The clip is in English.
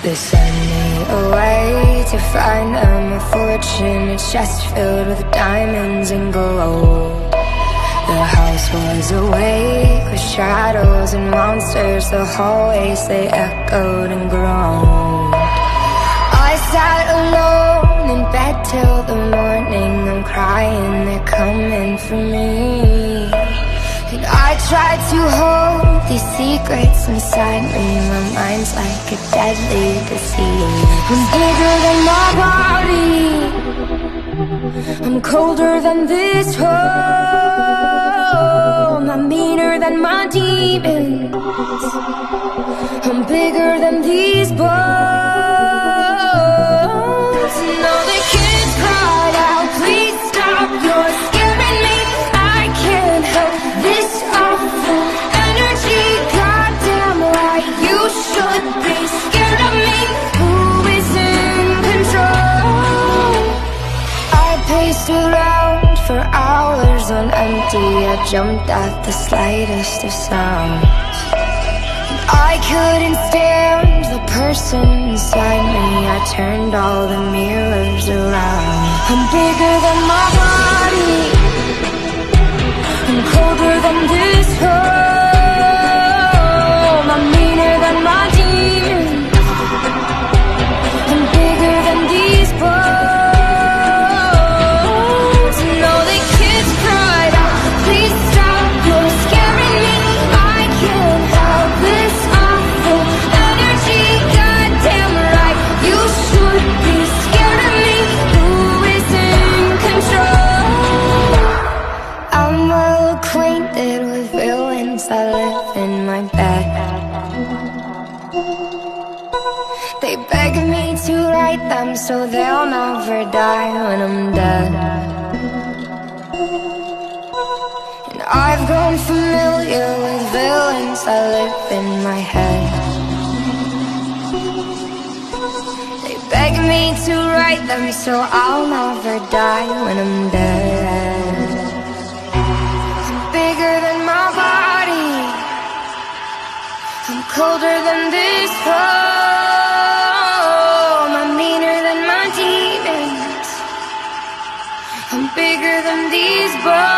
They send me away to find them a fortune, a chest filled with diamonds and gold. The house was awake with shadows and monsters. The hallways, they echoed and groaned. I sat alone in bed till the morning. I'm crying, they're coming for me. And I tried to hold these secrets inside me. My mind's like a deadly disease. I'm bigger than my body, I'm colder than this home. I'm meaner than my demons, I'm bigger than these bones. And all the kids cried out, please stop, you're scaring me. I can't help this awful energy. Goddamn right, you should be scared of me. Who is in control? I paced around for hours on empty. I jumped at the slightest of sounds. I couldn't stand the person inside me. I turned all the mirrors around. I'm bigger than my body, I'm colder than this home. I'm meaner than my demons, I'm bigger than these bones. And all the kids cried out, please stop, you're scaring me. I can't help this awful energy. Goddamn right, you should be scared of me. Who is in control? I'm well acquainted with villains that live in my bed. They beg me to write them so they'll never die when I'm dead. And I've grown familiar with villains that live in my head. They beg me to write them so I'll never die when I'm dead. I'm bigger than my body, I'm colder than this home. I'm meaner than my demons, I'm bigger than these bones.